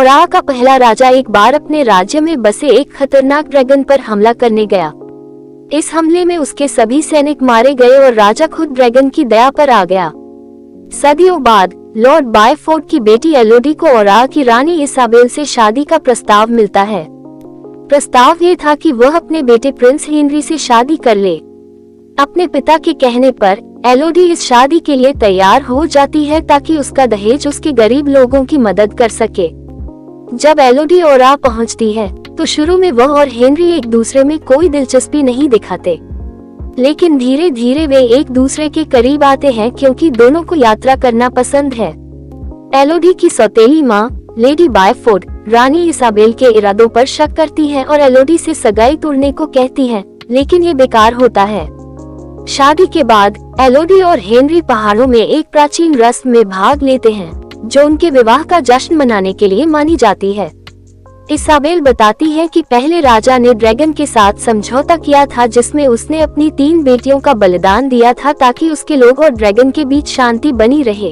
ओरा का पहला राजा एक बार अपने राज्य में बसे एक खतरनाक ड्रैगन पर हमला करने गया। इस हमले में उसके सभी सैनिक मारे गए और राजा खुद ड्रैगन की दया पर आ गया। सदियों बाद लॉर्ड बायफोर्ड की बेटी एलोडी को ओरा की रानी इसाबेल से शादी का प्रस्ताव मिलता है। प्रस्ताव ये था कि वह अपने बेटे प्रिंस हेनरी से शादी कर ले। अपने पिता के कहने पर एलोडी इस शादी के लिए तैयार हो जाती है ताकि उसका दहेज उसके गरीब लोगों की मदद कर सके। जब एलोडी ओरा पहुंचती है तो शुरू में वह और हेनरी एक दूसरे में कोई दिलचस्पी नहीं दिखाते, लेकिन धीरे धीरे वे एक दूसरे के करीब आते हैं क्योंकि दोनों को यात्रा करना पसंद है। एलोडी की सौतेली माँ लेडी बायफोर्ड रानी इसाबेल के इरादों पर शक करती है और एलोडी से सगाई तोड़ने को कहती है, लेकिन ये बेकार होता है। शादी के बाद एलोडी और हेनरी पहाड़ों में एक प्राचीन रस्म में भाग लेते हैं जो उनके विवाह का जश्न मनाने के लिए मानी जाती है। इसाबेल बताती है कि पहले राजा ने ड्रैगन के साथ समझौता किया था जिसमें उसने अपनी 3 बेटियों का बलिदान दिया था ताकि उसके लोग और ड्रैगन के बीच शांति बनी रहे।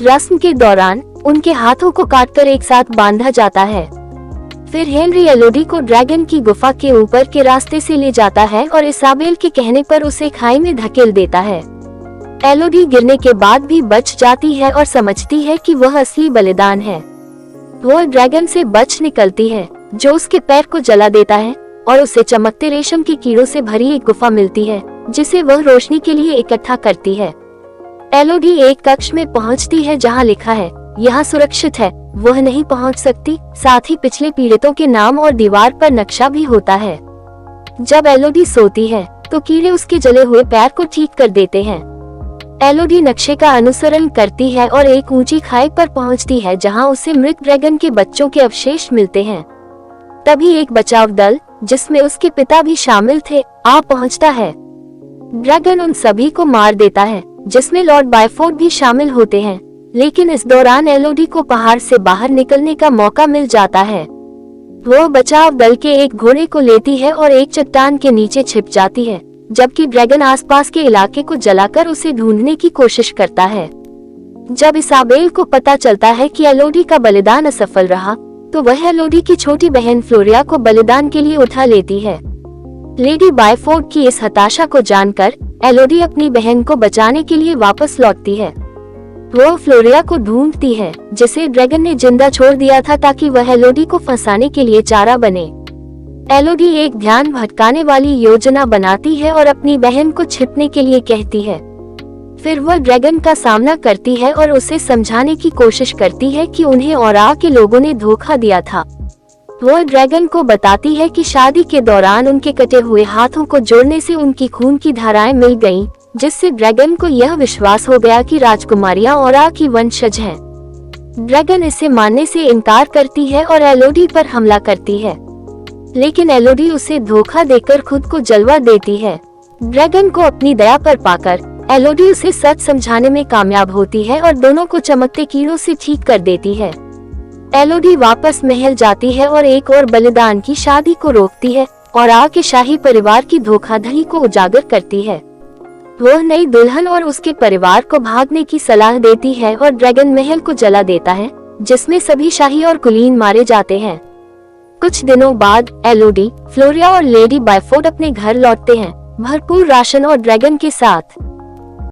रस्म के दौरान उनके हाथों को काटकर एक साथ बांधा जाता है। फिर हेनरी एलोडी को ड्रैगन की गुफा के ऊपर के रास्ते से ले जाता है और इसाबेल के कहने पर उसे खाई में धकेल देता है। एलोडी गिरने के बाद भी बच जाती है और समझती है कि वह असली बलिदान है। वह ड्रैगन से बच निकलती है जो उसके पैर को जला देता है और उसे चमकते रेशम के कीड़ों से भरी एक गुफा मिलती है जिसे वह रोशनी के लिए इकट्ठा करती है। एलोडी एक कक्ष में पहुंचती है जहां लिखा है यहाँ सुरक्षित है, वह नहीं पहुंच सकती। साथ ही पिछले पीड़ितों के नाम और दीवार पर नक्शा भी होता है। जब एलोडी सोती है तो कीड़े उसके जले हुए पैर को ठीक कर देते हैं। एलोडी नक्शे का अनुसरण करती है और एक ऊंची खाई पर पहुंचती है जहां उसे मृत ड्रैगन के बच्चों के अवशेष मिलते हैं। तभी एक बचाव दल जिसमें उसके पिता भी शामिल थे आ पहुंचता है। ड्रैगन उन सभी को मार देता है जिसमें लॉर्ड बायफोर्ड भी शामिल होते हैं, लेकिन इस दौरान एलोडी को पहाड़ से बाहर निकलने का मौका मिल जाता है। वह बचाव दल के एक घोड़े को लेती है और एक चट्टान के नीचे छिप जाती है, जबकि ड्रैगन आसपास के इलाके को जलाकर उसे ढूंढने की कोशिश करता है। जब इसाबेल को पता चलता है कि एलोडी का बलिदान असफल रहा तो वह एलोडी की छोटी बहन फ्लोरिया को बलिदान के लिए उठा लेती है। लेडी बायफोर्ड की इस हताशा को जानकर एलोडी अपनी बहन को बचाने के लिए वापस लौटती है। वह फ्लोरिया को ढूंढती है जिसे ड्रैगन ने जिंदा छोड़ दिया था ताकि वह एलोडी को फंसाने के लिए चारा बने। एलोडी एक ध्यान भटकाने वाली योजना बनाती है और अपनी बहन को छिपने के लिए कहती है। फिर वह ड्रैगन का सामना करती है और उसे समझाने की कोशिश करती है कि उन्हें ओरा के लोगों ने धोखा दिया था। वह ड्रैगन को बताती है कि शादी के दौरान उनके कटे हुए हाथों को जोड़ने से उनकी खून की धाराएं मिल गईं, जिससे ड्रैगन को यह विश्वास हो गया कि राजकुमारियां ओरा की वंशज हैं। ड्रैगन इसे मानने से इनकार करती है और एलोडी पर हमला करती है, लेकिन एलोडी उसे धोखा देकर खुद को जलवा देती है। ड्रैगन को अपनी दया पर पाकर एलोडी उसे सच समझाने में कामयाब होती है और दोनों को चमकते कीड़ों से ठीक कर देती है। एलोडी वापस महल जाती है और एक और बलिदान की शादी को रोकती है और आके शाही परिवार की धोखाधड़ी को उजागर करती है। वह नई दुल्हन और उसके परिवार को भागने की सलाह देती है और ड्रैगन महल को जला देता है जिसमें सभी शाही और कुलीन मारे जाते हैं। कुछ दिनों बाद एलोडी, फ्लोरिया और लेडी बायफोर्ड अपने घर लौटते हैं, भरपूर राशन और ड्रैगन के साथ।